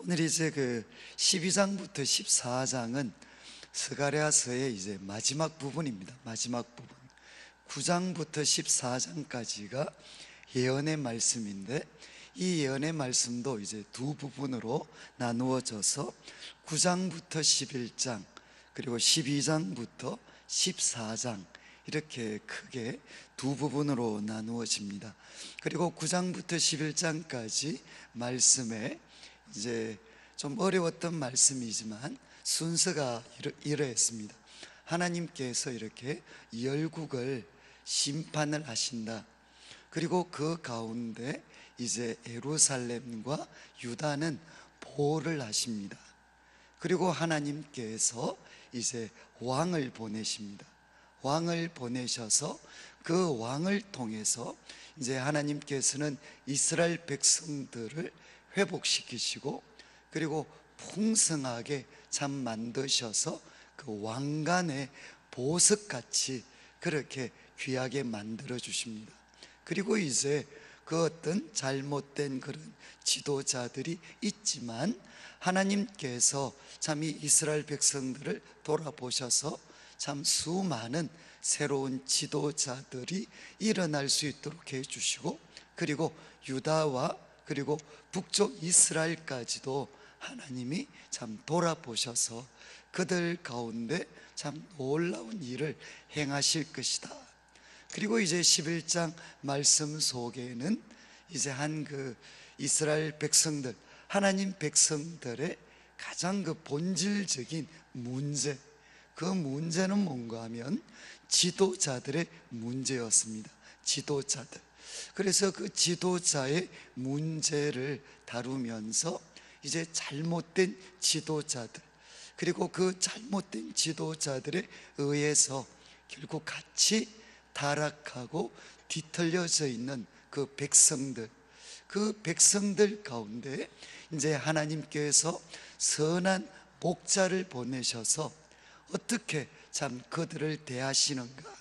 오늘 이제 그 12장부터 14장은 스가랴서의 이제 마지막 부분입니다. 마지막 부분. 9장부터 14장까지가 예언의 말씀인데, 이 예언의 말씀도 이제 두 부분으로 나누어져서 9장부터 11장 그리고 12장부터 14장 이렇게 크게 두 부분으로 나누어집니다. 그리고 9장부터 11장까지 말씀에 이제 좀 어려웠던 말씀이지만 순서가 이러했습니다. 하나님께서 이렇게 열국을 심판을 하신다. 그리고 그 가운데 이제 예루살렘과 유다는 보호를 하십니다. 그리고 하나님께서 이제 왕을 보내십니다. 왕을 보내셔서 그 왕을 통해서 이제 하나님께서는 이스라엘 백성들을 회복시키시고, 그리고 풍성하게 참 만드셔서 그 왕관의 보석같이 그렇게 귀하게 만들어 주십니다. 그리고 이제 그 어떤 잘못된 그런 지도자들이 있지만 하나님께서 참 이 이스라엘 백성들을 돌아보셔서 참 수많은 새로운 지도자들이 일어날 수 있도록 해주시고, 그리고 유다와 그리고 북쪽 이스라엘까지도 하나님이 참 돌아보셔서 그들 가운데 참 놀라운 일을 행하실 것이다. 그리고 이제 11장 말씀 속에는 이제 한 그 이스라엘 백성들, 하나님 백성들의 가장 그 본질적인 문제, 그 문제는 뭔가 하면 지도자들의 문제였습니다. 지도자들. 그래서 그 지도자의 문제를 다루면서 이제 잘못된 지도자들, 그리고 그 잘못된 지도자들에 의해서 결국 같이 타락하고 뒤틀려져 있는 그 백성들, 그 백성들 가운데 이제 하나님께서 선한 목자를 보내셔서 어떻게 참 그들을 대하시는가.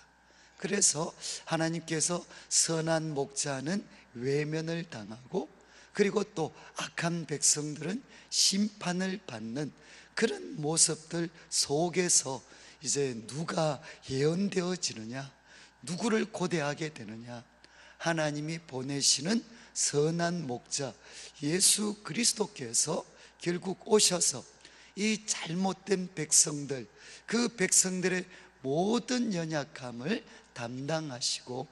그래서 하나님께서 선한 목자는 외면을 당하고, 그리고 또 악한 백성들은 심판을 받는 그런 모습들 속에서 이제 누가 예언되어지느냐, 누구를 고대하게 되느냐, 하나님이 보내시는 선한 목자 예수 그리스도께서 결국 오셔서 이 잘못된 백성들, 그 백성들의 모든 연약함을 담당하시고,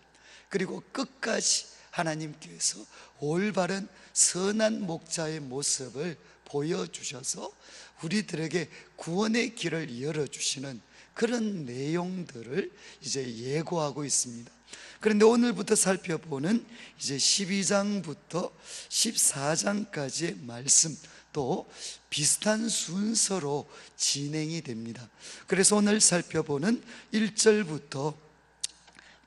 그리고 끝까지 하나님께서 올바른 선한 목자의 모습을 보여주셔서 우리들에게 구원의 길을 열어주시는 그런 내용들을 이제 예고하고 있습니다. 그런데 오늘부터 살펴보는 이제 12장부터 14장까지의 말씀, 또 비슷한 순서로 진행이 됩니다. 그래서 오늘 살펴보는 1절부터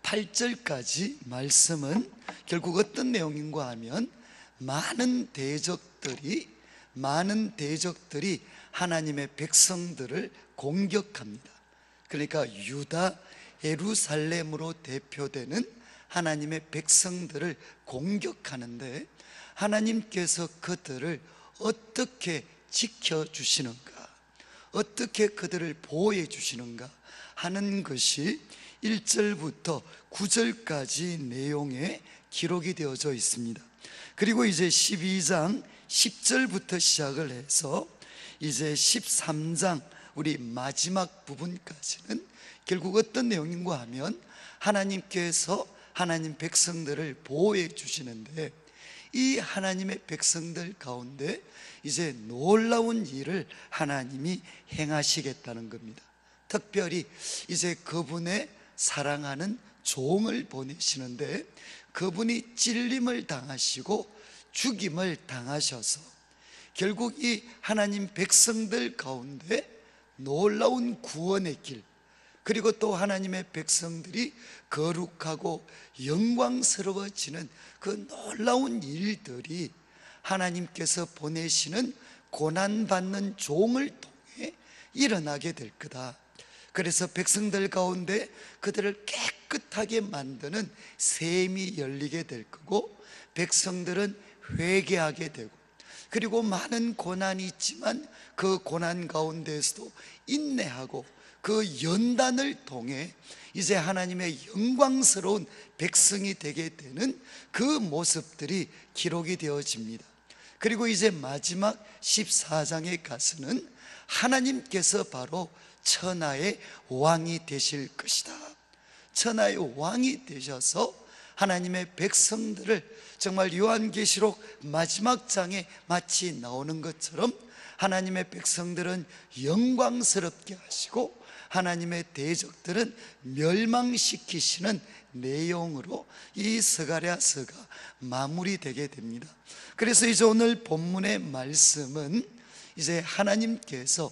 8절까지 말씀은 결국 어떤 내용인가 하면 많은 대적들이 하나님의 백성들을 공격합니다. 그러니까 유다, 예루살렘으로 대표되는 하나님의 백성들을 공격하는데, 하나님께서 그들을 어떻게 지켜주시는가, 어떻게 그들을 보호해 주시는가 하는 것이 1절부터 9절까지 내용에 기록이 되어져 있습니다. 그리고 이제 12장 10절부터 시작을 해서 이제 13장 우리 마지막 부분까지는 결국 어떤 내용인가 하면 하나님께서 하나님 백성들을 보호해 주시는데, 이 하나님의 백성들 가운데 이제 놀라운 일을 하나님이 행하시겠다는 겁니다. 특별히 이제 그분의 사랑하는 종을 보내시는데, 그분이 찔림을 당하시고 죽임을 당하셔서 결국 이 하나님 백성들 가운데 놀라운 구원의 길, 그리고 또 하나님의 백성들이 거룩하고 영광스러워지는 그 놀라운 일들이 하나님께서 보내시는 고난받는 종을 통해 일어나게 될 거다. 그래서 백성들 가운데 그들을 깨끗하게 만드는 셈이 열리게 될 거고, 백성들은 회개하게 되고, 그리고 많은 고난이 있지만 그 고난 가운데에서도 인내하고 그 연단을 통해 이제 하나님의 영광스러운 백성이 되게 되는 그 모습들이 기록이 되어집니다. 그리고 이제 마지막 14장에 가서는 하나님께서 바로 천하의 왕이 되실 것이다. 천하의 왕이 되셔서 하나님의 백성들을 정말 요한계시록 마지막 장에 마치 나오는 것처럼 하나님의 백성들은 영광스럽게 하시고 하나님의 대적들은 멸망시키시는 내용으로 이 스가랴서가 마무리되게 됩니다. 그래서 이제 오늘 본문의 말씀은 이제 하나님께서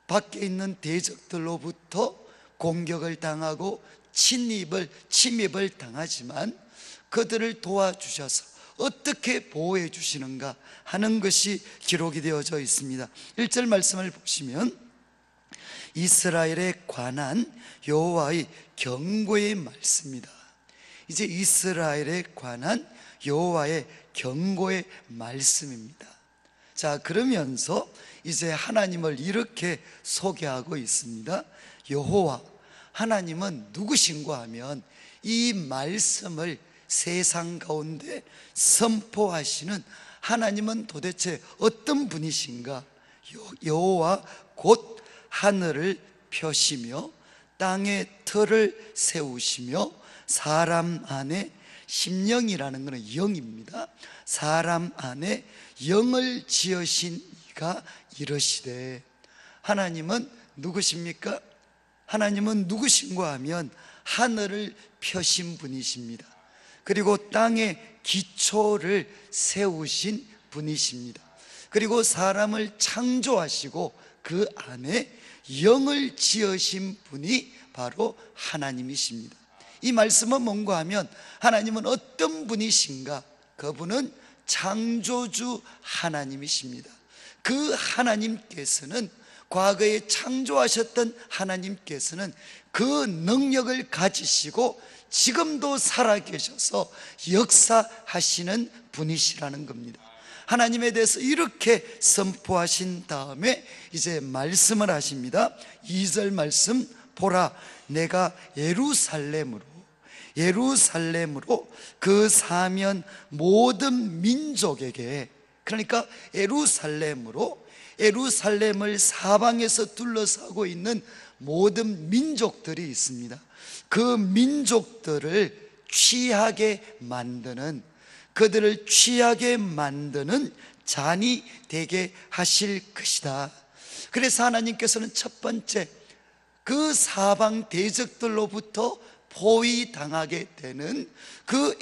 밖에 있는 대적들로부터 공격을 당하고 침입을 당하지만 그들을 도와주셔서 어떻게 보호해 주시는가 하는 것이 기록이 되어져 있습니다. 1절 말씀을 보시면 이스라엘에 관한 여호와의 경고의 말씀입니다. 이제 이스라엘에 관한 여호와의 경고의 말씀입니다. 자, 그러면서 이제 하나님을 이렇게 소개하고 있습니다. 여호와 하나님은 누구신가 하면 이 말씀을 세상 가운데 선포하시는 하나님은 도대체 어떤 분이신가? 여호와 곧 하늘을 펴시며 땅에 터를 세우시며 사람 안에 심령이라는 것은 영입니다. 사람 안에 영을 지으신 이가 이러시되. 하나님은 누구십니까? 하나님은 누구신가 하면 하늘을 펴신 분이십니다. 그리고 땅에 기초를 세우신 분이십니다. 그리고 사람을 창조하시고 그 안에 영을 지으신 분이 바로 하나님이십니다. 이 말씀은 뭔가 하면 하나님은 어떤 분이신가? 그분은 창조주 하나님이십니다. 그 하나님께서는 과거에 창조하셨던 하나님께서는 그 능력을 가지시고 지금도 살아계셔서 역사하시는 분이시라는 겁니다. 하나님에 대해서 이렇게 선포하신 다음에 이제 말씀을 하십니다. 2절 말씀 보라, 내가 예루살렘으로 그 사면 모든 민족에게, 그러니까 예루살렘을 사방에서 둘러싸고 있는 모든 민족들이 있습니다. 그 민족들을 그들을 취하게 만드는 잔이 되게 하실 것이다. 그래서 하나님께서는 첫 번째 그 사방 대적들로부터 포위당하게 되는 그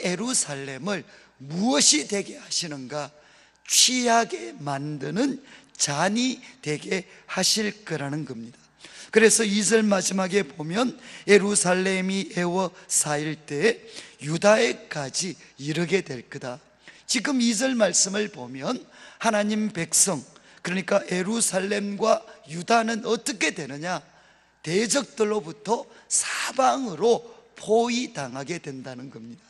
예루살렘을 무엇이 되게 하시는가? 취하게 만드는 잔이 되게 하실 거라는 겁니다. 그래서 2절 마지막에 보면 예루살렘이 에워싸일 때 유다에까지 이르게 될 거다. 지금 2절 말씀을 보면 하나님 백성, 그러니까 예루살렘과 유다는 어떻게 되느냐? 대적들로부터 사방으로 포위당하게 된다는 겁니다.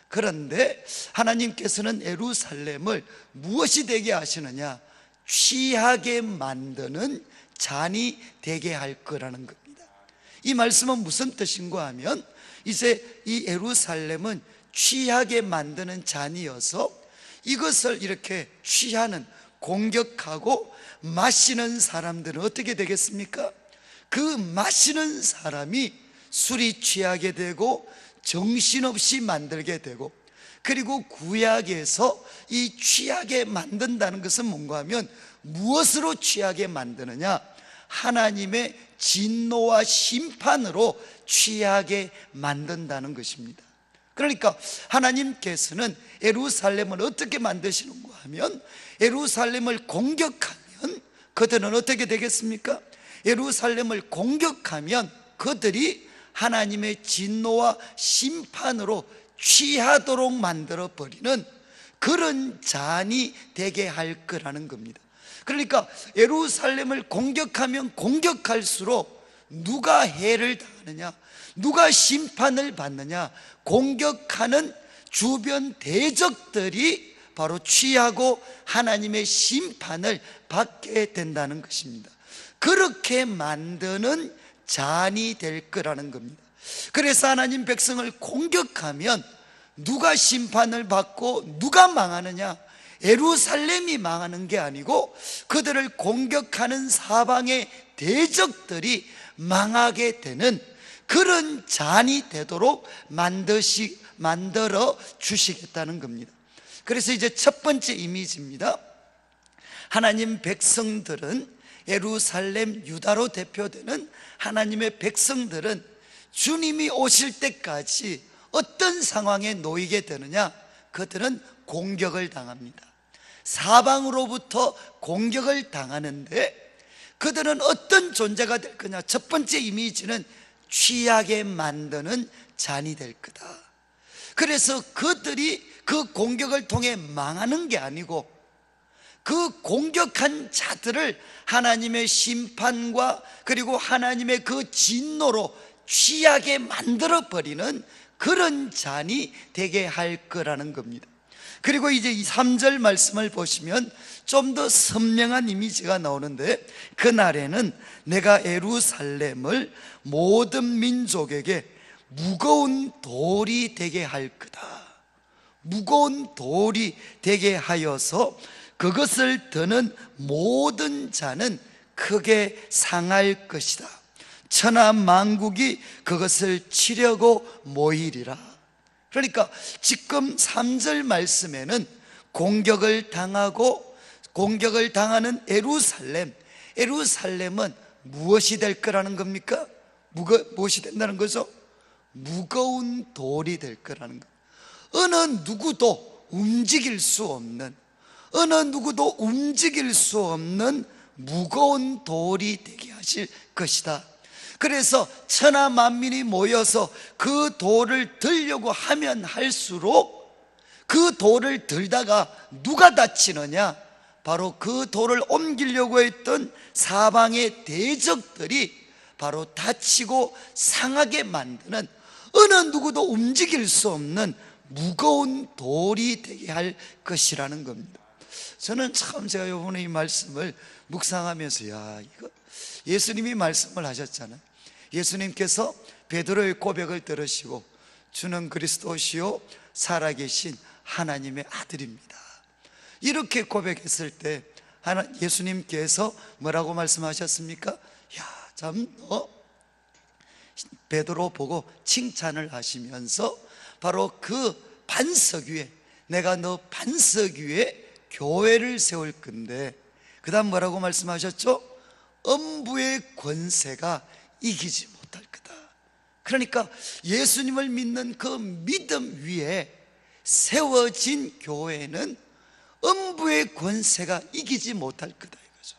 그런데 하나님께서는 예루살렘을 무엇이 되게 하시느냐? 취하게 만드는 잔이 되게 할 거라는 겁니다. 이 말씀은 무슨 뜻인가 하면 이제 이 예루살렘은 취하게 만드는 잔이어서 이것을 이렇게 취하는, 공격하고 마시는 사람들은 어떻게 되겠습니까? 그 마시는 사람이 술이 취하게 되고 정신없이 만들게 되고, 그리고 구약에서 이 취하게 만든다는 것은 뭔가 하면 무엇으로 취하게 만드느냐? 하나님의 진노와 심판으로 취하게 만든다는 것입니다. 그러니까 하나님께서는 예루살렘을 어떻게 만드시는가 하면 예루살렘을 공격하면 그들은 어떻게 되겠습니까? 예루살렘을 공격하면 그들이 하나님의 진노와 심판으로 취하도록 만들어버리는 그런 잔이 되게 할 거라는 겁니다. 그러니까 예루살렘을 공격하면 공격할수록 누가 해를 당하느냐, 누가 심판을 받느냐? 공격하는 주변 대적들이 바로 취하고 하나님의 심판을 받게 된다는 것입니다. 그렇게 만드는 잔이 될 거라는 겁니다. 그래서 하나님 백성을 공격하면 누가 심판을 받고 누가 망하느냐? 예루살렘이 망하는 게 아니고 그들을 공격하는 사방의 대적들이 망하게 되는 그런 잔이 되도록 만들어 주시겠다는 겁니다. 그래서 이제 첫 번째 이미지입니다. 하나님 백성들은, 예루살렘 유다로 대표되는 하나님의 백성들은 주님이 오실 때까지 어떤 상황에 놓이게 되느냐? 그들은 공격을 당합니다. 사방으로부터 공격을 당하는데 그들은 어떤 존재가 될 거냐? 첫 번째 이미지는 취하게 만드는 잔이 될 거다. 그래서 그들이 그 공격을 통해 망하는 게 아니고 그 공격한 자들을 하나님의 심판과 그리고 하나님의 그 진노로 취하게 만들어버리는 그런 잔이 되게 할 거라는 겁니다. 그리고 이제 이 3절 말씀을 보시면 좀 더 선명한 이미지가 나오는데, 그날에는 내가 예루살렘을 모든 민족에게 무거운 돌이 되게 할 거다. 무거운 돌이 되게 하여서 그것을 드는 모든 자는 크게 상할 것이다. 천하 만국이 그것을 치려고 모이리라. 그러니까 지금 3절 말씀에는 공격을 당하는 예루살렘은 무엇이 될 거라는 겁니까? 무엇이 된다는 거죠? 무거운 돌이 될 거라는 것. 어느 누구도 움직일 수 없는 무거운 돌이 되게 하실 것이다. 그래서 천하 만민이 모여서 그 돌을 들려고 하면 할수록 그 돌을 들다가 누가 다치느냐? 바로 그 돌을 옮기려고 했던 사방의 대적들이 바로 다치고 상하게 만드는 어느 누구도 움직일 수 없는 무거운 돌이 되게 할 것이라는 겁니다. 저는 참 제가 이번에 이 말씀을 묵상하면서 이거 예수님이 말씀을 하셨잖아요. 예수님께서 베드로의 고백을 들으시고 주는 그리스도시요 살아계신 하나님의 아들입니다, 이렇게 고백했을 때 예수님께서 뭐라고 말씀하셨습니까? 참 너 베드로 보고 칭찬을 하시면서 바로 그 반석 위에, 내가 너 반석 위에 교회를 세울 건데, 그 다음 뭐라고 말씀하셨죠? 음부의 권세가 이기지 못할 거다. 그러니까 예수님을 믿는 그 믿음 위에 세워진 교회는 음부의 권세가 이기지 못할 거다 이거죠.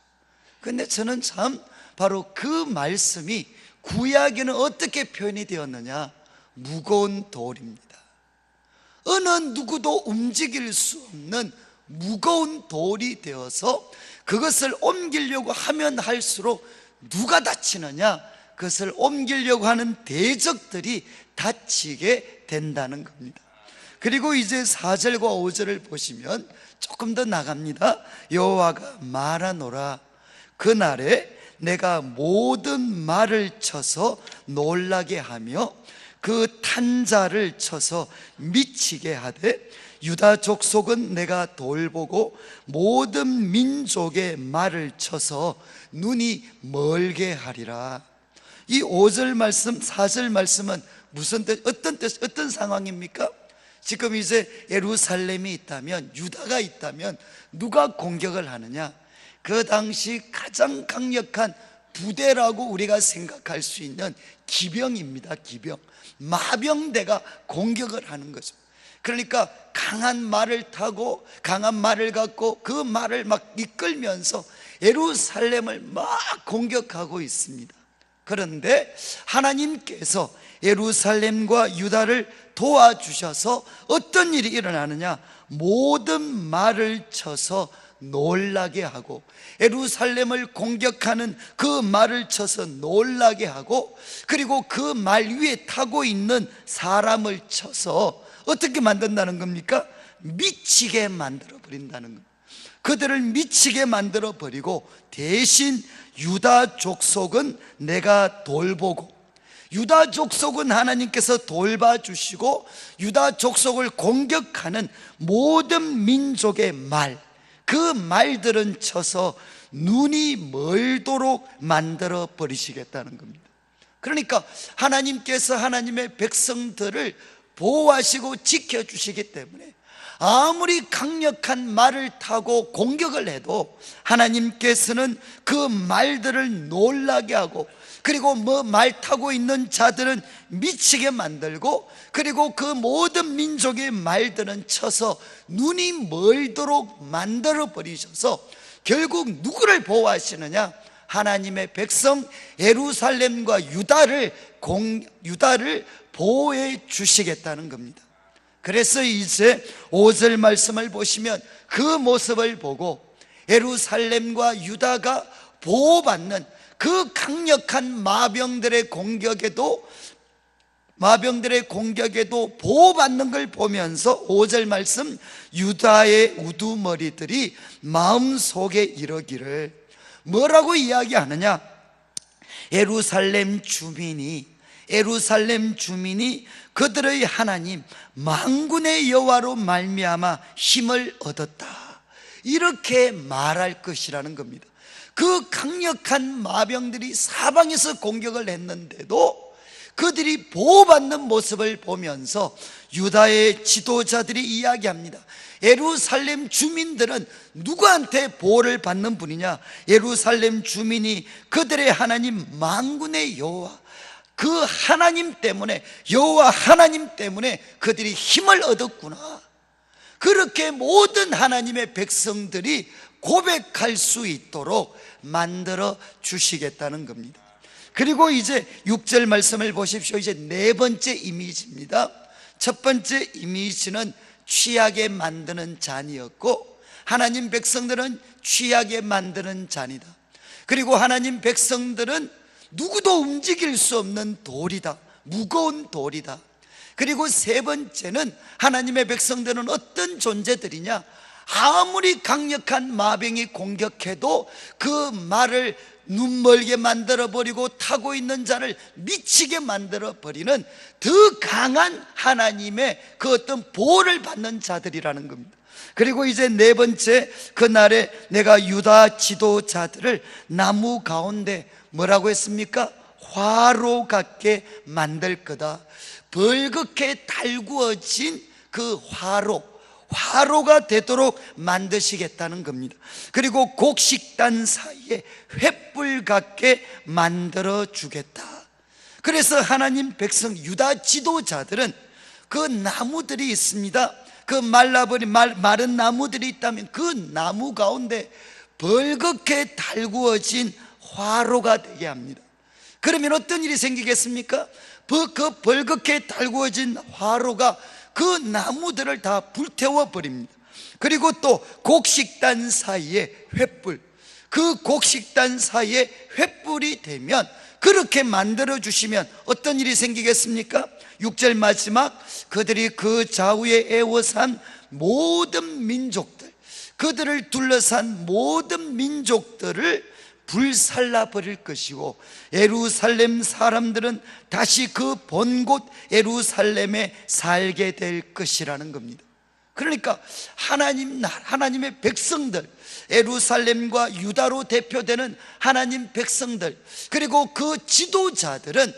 그런데 저는 참 바로 그 말씀이 구약에는 어떻게 표현이 되었느냐? 무거운 돌입니다. 어느 누구도 움직일 수 없는 무거운 돌이 되어서 그것을 옮기려고 하면 할수록 누가 다치느냐? 그것을 옮기려고 하는 대적들이 다치게 된다는 겁니다. 그리고 이제 4절과 5절을 보시면 조금 더 나갑니다. 여호와가 말하노라. 그날에 내가 모든 말을 쳐서 놀라게 하며 그 탄자를 쳐서 미치게 하되, 유다 족속은 내가 돌보고 모든 민족의 말을 쳐서 눈이 멀게 하리라. 이 5절 말씀, 4절 말씀은 무슨 뜻, 어떤 상황입니까? 지금 이제 예루살렘이 있다면, 유다가 있다면 누가 공격을 하느냐? 그 당시 가장 강력한 부대라고 우리가 생각할 수 있는 기병입니다. 기병, 마병대가 공격을 하는 거죠. 그러니까 강한 말을 타고 강한 말을 갖고 그 말을 막 이끌면서 예루살렘을 막 공격하고 있습니다. 그런데 하나님께서 예루살렘과 유다를 도와주셔서 어떤 일이 일어나느냐? 모든 말을 쳐서 놀라게 하고, 예루살렘을 공격하는 그 말을 쳐서 놀라게 하고, 그리고 그 말 위에 타고 있는 사람을 쳐서 어떻게 만든다는 겁니까? 미치게 만들어 버린다는 것. 그들을 미치게 만들어 버리고 대신 유다 족속은 내가 돌보고, 유다 족속은 하나님께서 돌봐주시고, 유다 족속을 공격하는 모든 민족의 말, 그 말들은 쳐서 눈이 멀도록 만들어 버리시겠다는 겁니다. 그러니까 하나님께서 하나님의 백성들을 보호하시고 지켜주시기 때문에 아무리 강력한 말을 타고 공격을 해도 하나님께서는 그 말들을 놀라게 하고, 그리고 말 타고 있는 자들은 미치게 만들고, 그리고 그 모든 민족의 말들은 쳐서 눈이 멀도록 만들어 버리셔서 결국 누구를 보호하시느냐? 하나님의 백성 예루살렘과 유다를 보호해 주시겠다는 겁니다. 그래서 이제 5절 말씀을 보시면 그 모습을 보고 예루살렘과 유다가 보호받는 그 강력한 마병들의 공격에도 보호받는 걸 보면서 5절 말씀, 유다의 우두머리들이 마음속에 이러기를, 뭐라고 이야기하느냐? 예루살렘 주민이 그들의 하나님 만군의 여호와로 말미암아 힘을 얻었다, 이렇게 말할 것이라는 겁니다. 그 강력한 마병들이 사방에서 공격을 했는데도 그들이 보호받는 모습을 보면서 유다의 지도자들이 이야기합니다. 예루살렘 주민들은 누구한테 보호를 받는 분이냐? 예루살렘 주민이 그들의 하나님 만군의 여호와, 그 하나님 때문에, 여호와 하나님 때문에 그들이 힘을 얻었구나, 그렇게 모든 하나님의 백성들이 고백할 수 있도록 만들어 주시겠다는 겁니다. 그리고 이제 6절 말씀을 보십시오. 이제 네 번째 이미지입니다. 첫 번째 이미지는 취하게 만드는 잔이었고, 하나님 백성들은 취하게 만드는 잔이다. 그리고 하나님 백성들은 누구도 움직일 수 없는 돌이다, 무거운 돌이다. 그리고 세 번째는 하나님의 백성들은 어떤 존재들이냐? 아무리 강력한 마병이 공격해도 그 말을 눈멀게 만들어버리고 타고 있는 자를 미치게 만들어버리는 더 강한 하나님의 그 어떤 보호를 받는 자들이라는 겁니다. 그리고 이제 네 번째, 그날에 내가 유다 지도자들을 나무 가운데 뭐라고 했습니까? 화로 같게 만들 거다. 벌겋게 달구어진 그 화로가 되도록 만드시겠다는 겁니다. 그리고 곡식단 사이에 횃불 같게 만들어 주겠다. 그래서 하나님 백성 유다 지도자들은 그 나무들이 있습니다. 그 말라버린 마른 나무들이 있다면 그 나무 가운데 벌겋게 달구어진 화로가 되게 합니다. 그러면 어떤 일이 생기겠습니까? 그 벌겋게 달구어진 화로가 그 나무들을 다 불태워 버립니다. 그리고 또 곡식단 사이에 횃불, 그 곡식단 사이에 횃불이 되면, 그렇게 만들어 주시면 어떤 일이 생기겠습니까? 6절 마지막, 그들이 그 좌우에 에워싼 모든 민족들, 그들을 둘러싼 모든 민족들을 불살라 버릴 것이고, 예루살렘 사람들은 다시 그 본곳 예루살렘에 살게 될 것이라는 겁니다. 그러니까 하나님의 백성들, 예루살렘과 유다로 대표되는 하나님 백성들, 그리고 그 지도자들은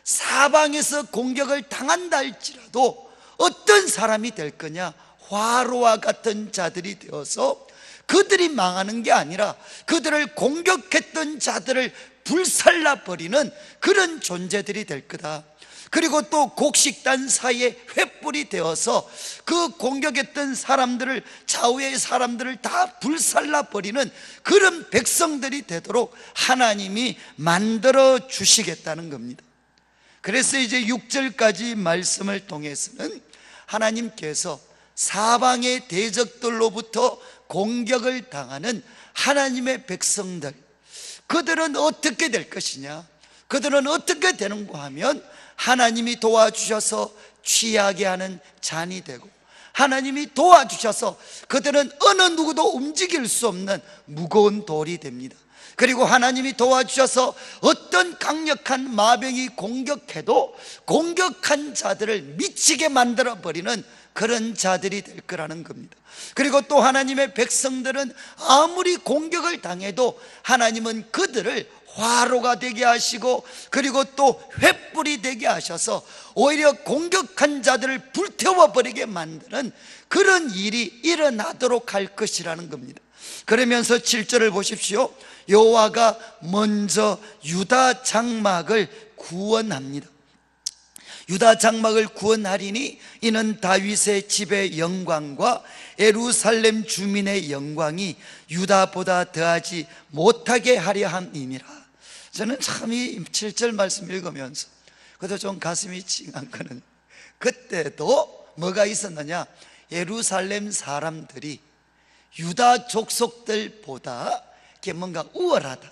사방에서 공격을 당한다 할지라도 어떤 사람이 될 거냐? 화로와 같은 자들이 되어서 그들이 망하는 게 아니라 그들을 공격했던 자들을 불살라 버리는 그런 존재들이 될 거다. 그리고 또 곡식단 사이에 횃불이 되어서 그 공격했던 사람들을, 좌우의 사람들을 다 불살라 버리는 그런 백성들이 되도록 하나님이 만들어 주시겠다는 겁니다. 그래서 이제 6절까지 말씀을 통해서는 하나님께서 사방의 대적들로부터 공격을 당하는 하나님의 백성들, 그들은 어떻게 될 것이냐? 그들은 어떻게 되는가 하면 하나님이 도와주셔서 취하게 하는 잔이 되고, 하나님이 도와주셔서 그들은 어느 누구도 움직일 수 없는 무거운 돌이 됩니다. 그리고 하나님이 도와주셔서 어떤 강력한 마병이 공격해도 공격한 자들을 미치게 만들어버리는 그런 자들이 될 거라는 겁니다. 그리고 또 하나님의 백성들은 아무리 공격을 당해도 하나님은 그들을 화로가 되게 하시고, 그리고 또 횃불이 되게 하셔서 오히려 공격한 자들을 불태워버리게 만드는 그런 일이 일어나도록 할 것이라는 겁니다. 그러면서 7절을 보십시오. 여호와가 먼저 유다 장막을 구원합니다. 유다 장막을 구원하리니 이는 다윗의 집의 영광과 예루살렘 주민의 영광이 유다보다 더하지 못하게 하려 함이니라. 저는 참 이 7절 말씀 읽으면서 그래도 좀 가슴이 찡한 거는, 그때도 뭐가 있었느냐, 예루살렘 사람들이 유다 족속들보다 이렇게 뭔가 우월하다.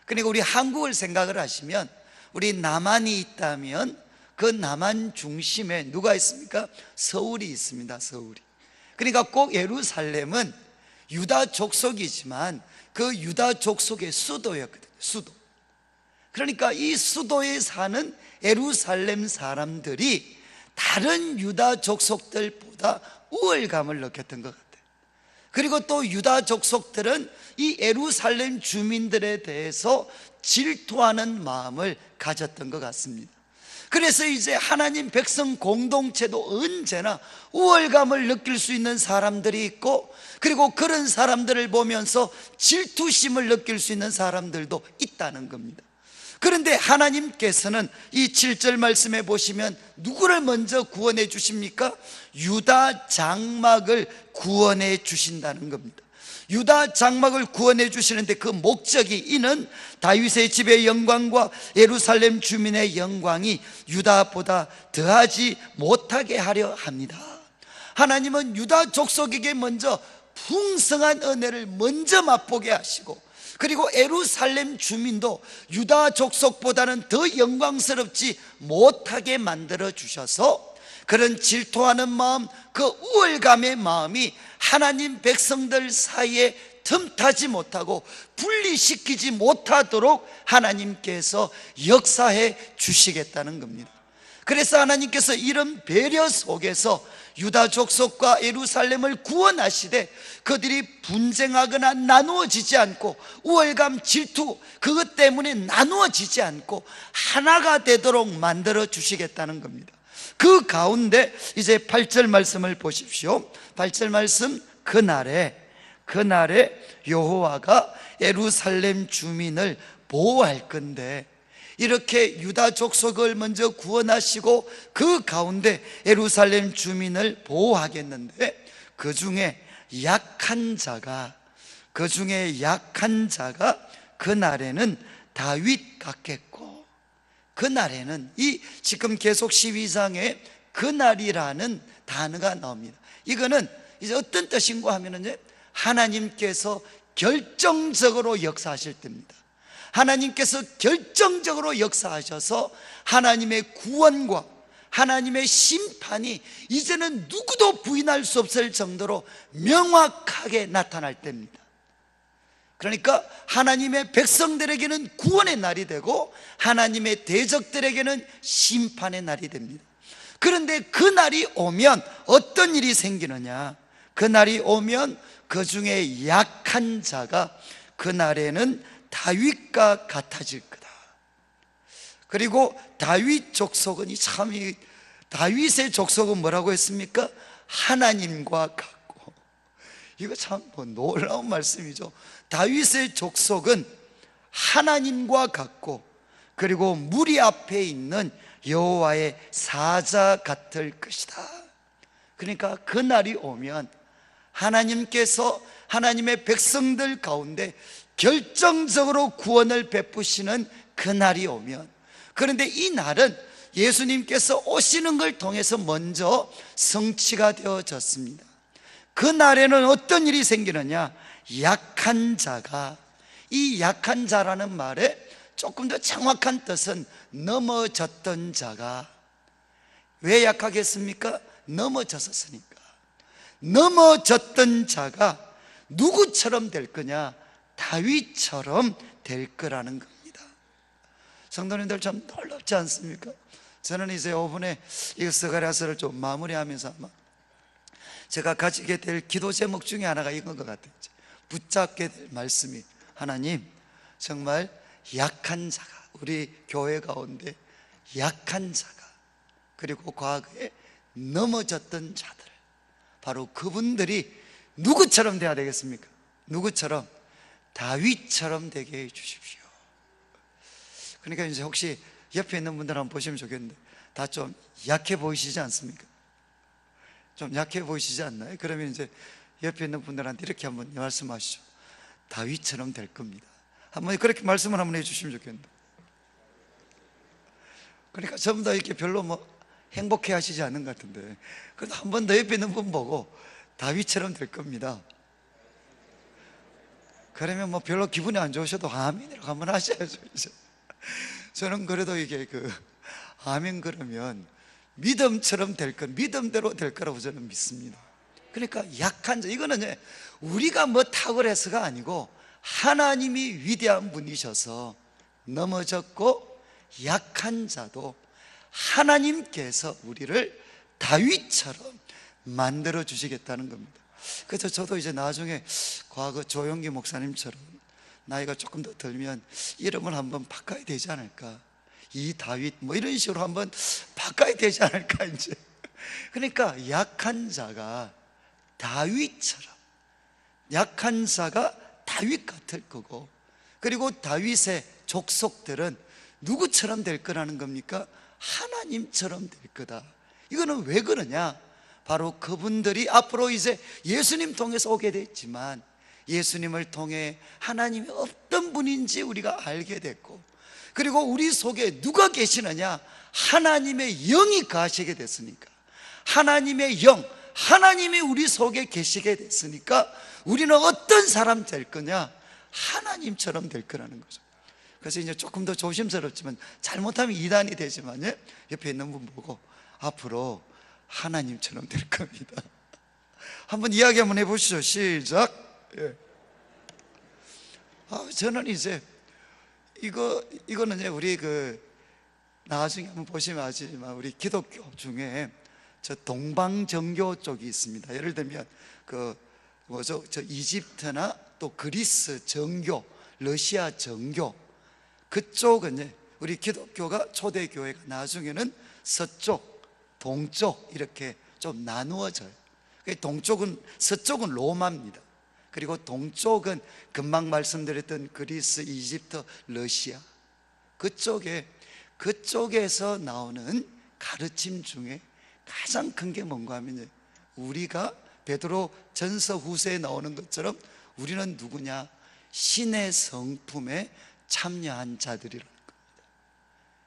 그러니까 우리 한국을 생각을 하시면, 우리 남한이 있다면 그 남한 중심에 누가 있습니까? 서울이 있습니다. 서울이. 그러니까 꼭 예루살렘은 유다 족속이지만 그 유다 족속의 수도였거든요. 수도. 그러니까 이 수도에 사는 예루살렘 사람들이 다른 유다 족속들보다 우월감을 느꼈던 것 같아요. 그리고 또 유다 족속들은 이 예루살렘 주민들에 대해서 질투하는 마음을 가졌던 것 같습니다. 그래서 이제 하나님 백성 공동체도 언제나 우월감을 느낄 수 있는 사람들이 있고, 그리고 그런 사람들을 보면서 질투심을 느낄 수 있는 사람들도 있다는 겁니다. 그런데 하나님께서는 이 7절 말씀에 보시면 누구를 먼저 구원해 주십니까? 유다 장막을 구원해 주신다는 겁니다. 유다 장막을 구원해 주시는데 그 목적이, 이는 다윗의 집의 영광과 예루살렘 주민의 영광이 유다보다 더하지 못하게 하려 합니다. 하나님은 유다 족속에게 먼저 풍성한 은혜를 먼저 맛보게 하시고, 그리고 예루살렘 주민도 유다 족속보다는 더 영광스럽지 못하게 만들어 주셔서 그런 질투하는 마음, 그 우월감의 마음이 하나님 백성들 사이에 틈타지 못하고 분리시키지 못하도록 하나님께서 역사해 주시겠다는 겁니다. 그래서 하나님께서 이런 배려 속에서 유다 족속과 예루살렘을 구원하시되 그들이 분쟁하거나 나누어지지 않고, 우월감, 질투 그것 때문에 나누어지지 않고 하나가 되도록 만들어 주시겠다는 겁니다. 그 가운데 이제 8절 말씀을 보십시오. 8절 말씀, 그날에 여호와가 예루살렘 주민을 보호할 건데, 이렇게 유다 족속을 먼저 구원하시고 그 가운데 예루살렘 주민을 보호하겠는데, 그 중에 약한 자가 그날에는 다윗 같겠고, 그날에는, 이 지금 계속 12장에 그날이라는 단어가 나옵니다. 이거는 이제 어떤 뜻인가 하면은 하나님께서 결정적으로 역사하실 때입니다. 하나님께서 결정적으로 역사하셔서 하나님의 구원과 하나님의 심판이 이제는 누구도 부인할 수 없을 정도로 명확하게 나타날 때입니다. 그러니까 하나님의 백성들에게는 구원의 날이 되고 하나님의 대적들에게는 심판의 날이 됩니다. 그런데 그 날이 오면 어떤 일이 생기느냐, 그 날이 오면 그 중에 약한 자가 그날에는 다윗과 같아질 거다. 그리고 다윗 족속은 다윗의 족속은 뭐라고 했습니까? 하나님과 같고. 이거 참 놀라운 말씀이죠. 다윗의 족속은 하나님과 같고, 그리고 무리 앞에 있는 여호와의 사자 같을 것이다. 그러니까 그날이 오면 하나님께서 하나님의 백성들 가운데 결정적으로 구원을 베푸시는 그날이 오면, 그런데 이 날은 예수님께서 오시는 걸 통해서 먼저 성취가 되어졌습니다. 그 날에는 어떤 일이 생기느냐, 약한 자가, 이 약한 자라는 말에 조금 더 정확한 뜻은 넘어졌던 자가. 왜 약하겠습니까? 넘어졌었으니까. 넘어졌던 자가 누구처럼 될 거냐? 다윗처럼 될 거라는 겁니다. 성도님들 참 놀랍지 않습니까? 저는 이제 5분에 이 스가랴서를 좀 마무리하면서 아마 제가 가지게 될 기도 제목 중에 하나가 이건 것 같아요. 붙잡게 될 말씀이, 하나님 정말 약한 자가, 우리 교회 가운데 약한 자가, 그리고 과거에 넘어졌던 자들, 바로 그분들이 누구처럼 돼야 되겠습니까? 누구처럼? 다윗처럼 되게 해주십시오. 그러니까 이제 혹시 옆에 있는 분들 한번 보시면 좋겠는데 다 좀 약해 보이시지 않습니까? 좀 약해 보이시지 않나요? 그러면 이제 옆에 있는 분들한테 이렇게 한번 말씀하시죠. 다윗처럼 될 겁니다. 한번 그렇게 말씀을 한번 해주시면 좋겠는데, 그러니까 전부 다 이렇게 별로 뭐 행복해 하시지 않는 것 같은데, 그래도 한 번 더 옆에 있는 분 보고 다윗처럼 될 겁니다. 그러면 뭐 별로 기분이 안 좋으셔도 아멘이라고 한번 하셔야죠. 이제 저는 그래도 이게 아멘 그러면 믿음처럼 될 것, 믿음대로 될 거라고 저는 믿습니다. 그러니까 약한 자, 이거는 우리가 뭐 탁월해서가 아니고 하나님이 위대한 분이셔서 넘어졌고 약한 자도 하나님께서 우리를 다윗처럼 만들어 주시겠다는 겁니다. 그래서 저도 이제 나중에 과거 조용기 목사님처럼 나이가 조금 더 들면 이름을 한번 바꿔야 되지 않을까, 이 다윗 뭐 이런 식으로 한번 바꿔야 되지 않을까 이제. 그러니까 약한 자가 다윗처럼, 약한 자가 다윗 같을 거고, 그리고 다윗의 족속들은 누구처럼 될 거라는 겁니까? 하나님처럼 될 거다. 이거는 왜 그러냐? 바로 그분들이 앞으로 이제 예수님 통해서 오게 됐지만 예수님을 통해 하나님이 어떤 분인지 우리가 알게 됐고, 그리고 우리 속에 누가 계시느냐? 하나님의 영이 가시게 됐으니까, 하나님의 영, 하나님이 우리 속에 계시게 됐으니까 우리는 어떤 사람 될 거냐? 하나님처럼 될 거라는 거죠. 그래서 이제 조금 더 조심스럽지만, 잘못하면 이단이 되지만 옆에 있는 분 보고 앞으로 하나님처럼 될 겁니다. 한번 이야기 한번 해보시죠. 시작. 예. 저는 이제 이거는 우리 나중에 한번 보시면 아시지만 우리 기독교 중에 저 동방정교 쪽이 있습니다. 예를 들면 저 이집트나 또 그리스 정교, 러시아 정교, 그쪽은 우리 기독교가 초대교회가 나중에는 서쪽, 동쪽 이렇게 좀 나누어져요. 동쪽은, 서쪽은 로마입니다. 그리고 동쪽은 금방 말씀드렸던 그리스, 이집트, 러시아, 그쪽에서 나오는 가르침 중에 가장 큰 게 뭔가 하면, 우리가 베드로 전서 후서에 나오는 것처럼 우리는 누구냐? 신의 성품에 참여한 자들이라는 겁니다.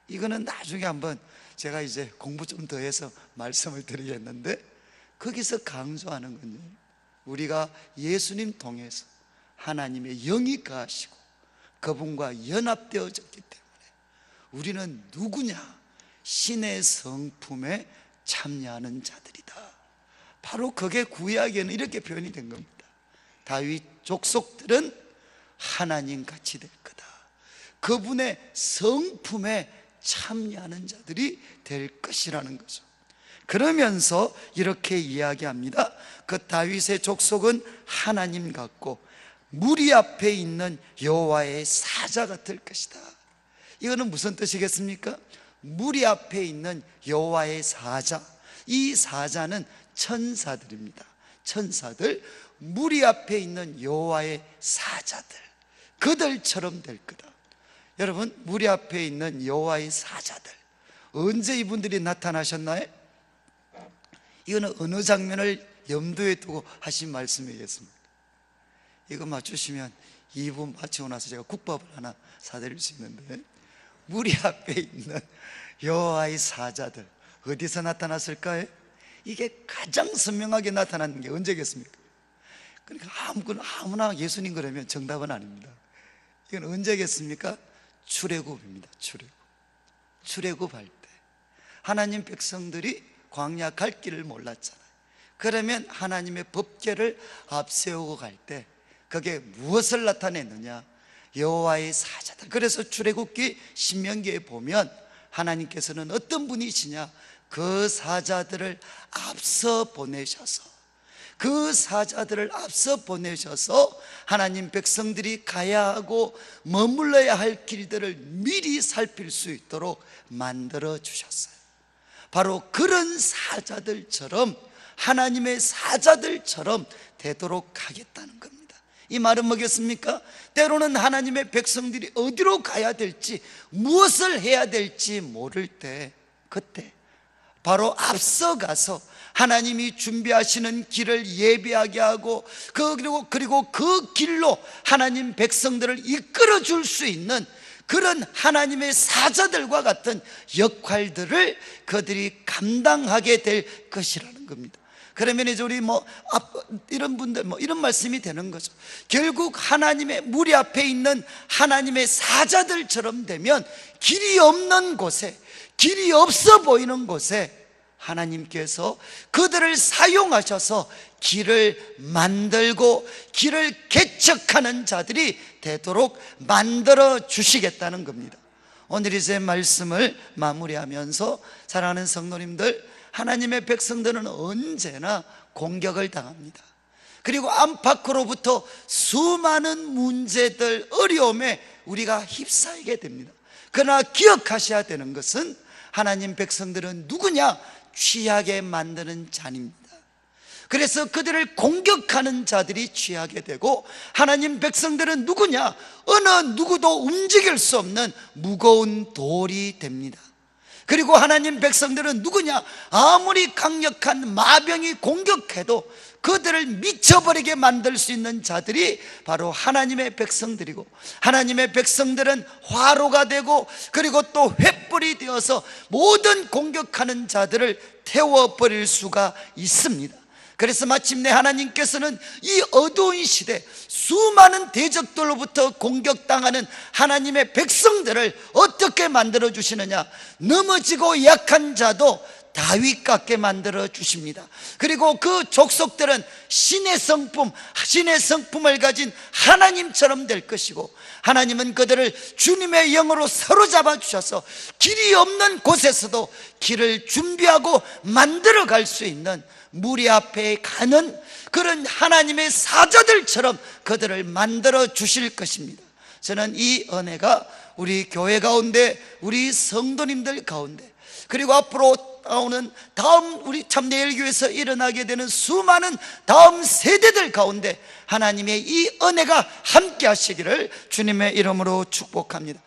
이거는 나중에 한번 제가 이제 공부 좀 더 해서 말씀을 드리겠는데, 거기서 강조하는 건요, 우리가 예수님 통해서 하나님의 영이 가시고 그분과 연합되어졌기 때문에 우리는 누구냐? 신의 성품에 참여하는 자들이다. 바로 그게 구약에는 이렇게 표현이 된 겁니다. 다윗 족속들은 하나님같이 될 거다. 그분의 성품에 참여하는 자들이 될 것이라는 거죠. 그러면서 이렇게 이야기합니다. 그 다윗의 족속은 하나님 같고 무리 앞에 있는 여호와의 사자 같을 것이다. 이거는 무슨 뜻이겠습니까? 무리 앞에 있는 여호와의 사자, 이 사자는 천사들입니다. 천사들, 무리 앞에 있는 여호와의 사자들, 그들처럼 될 거다. 여러분, 무리 앞에 있는 여호와의 사자들, 언제 이분들이 나타나셨나요? 이거는 어느 장면을 염두에 두고 하신 말씀이겠습니까? 이거 맞추시면 2분 마치고 나서 제가 국밥을 하나 사드릴 수 있는데, 무리 앞에 있는 여호와의 사자들 어디서 나타났을까요? 이게 가장 선명하게 나타나는 게 언제겠습니까? 그러니까 아무나 예수님 그러면 정답은 아닙니다. 이건 언제겠습니까? 출애굽입니다. 출애굽할 때 하나님 백성들이 광야 갈 길을 몰랐잖아요. 그러면 하나님의 법궤를 앞세우고 갈 때 그게 무엇을 나타내느냐? 여호와의 사자들. 그래서 출애굽기 신명기에 보면 하나님께서는 어떤 분이시냐? 그 사자들을 앞서 보내셔서, 그 사자들을 앞서 보내셔서 하나님 백성들이 가야 하고 머물러야 할 길들을 미리 살필 수 있도록 만들어 주셨어요. 바로 그런 사자들처럼, 하나님의 사자들처럼 되도록 하겠다는 겁니다. 이 말은 뭐겠습니까? 때로는 하나님의 백성들이 어디로 가야 될지, 무엇을 해야 될지 모를 때, 그때 바로 앞서가서 하나님이 준비하시는 길을 예비하게 하고 그리고 그 길로 하나님 백성들을 이끌어 줄 수 있는 그런 하나님의 사자들과 같은 역할들을 그들이 감당하게 될 것이라는 겁니다. 그러면 이제 우리 이런 분들 이런 말씀이 되는 거죠. 결국 하나님의 무리 앞에 있는 하나님의 사자들처럼 되면 길이 없는 곳에, 길이 없어 보이는 곳에 하나님께서 그들을 사용하셔서 길을 만들고 길을 개척하는 자들이 되도록 만들어 주시겠다는 겁니다. 오늘 이제 말씀을 마무리하면서 사랑하는 성도님들, 하나님의 백성들은 언제나 공격을 당합니다. 그리고 안팎으로부터 수많은 문제들, 어려움에 우리가 휩싸이게 됩니다. 그러나 기억하셔야 되는 것은 하나님 백성들은 누구냐? 취하게 만드는 자입니다. 그래서 그들을 공격하는 자들이 취하게 되고, 하나님 백성들은 누구냐? 어느 누구도 움직일 수 없는 무거운 돌이 됩니다. 그리고 하나님 백성들은 누구냐? 아무리 강력한 마병이 공격해도 그들을 미쳐버리게 만들 수 있는 자들이 바로 하나님의 백성들이고, 하나님의 백성들은 화로가 되고 그리고 또 횃불이 되어서 모든 공격하는 자들을 태워버릴 수가 있습니다. 그래서 마침내 하나님께서는 이 어두운 시대 수많은 대적들로부터 공격당하는 하나님의 백성들을 어떻게 만들어 주시느냐? 넘어지고 약한 자도 다윗 같게 만들어 주십니다. 그리고 그 족속들은 신의 성품을 가진 하나님처럼 될 것이고, 하나님은 그들을 주님의 영으로 사로잡아 주셔서 길이 없는 곳에서도 길을 준비하고 만들어 갈 수 있는, 무리 앞에 가는 그런 하나님의 사자들처럼 그들을 만들어 주실 것입니다. 저는 이 은혜가 우리 교회 가운데, 우리 성도님들 가운데, 그리고 앞으로 나오는 다음 우리 참내일교회에서 일어나게 되는 수많은 다음 세대들 가운데 하나님의 이 은혜가 함께 하시기를 주님의 이름으로 축복합니다.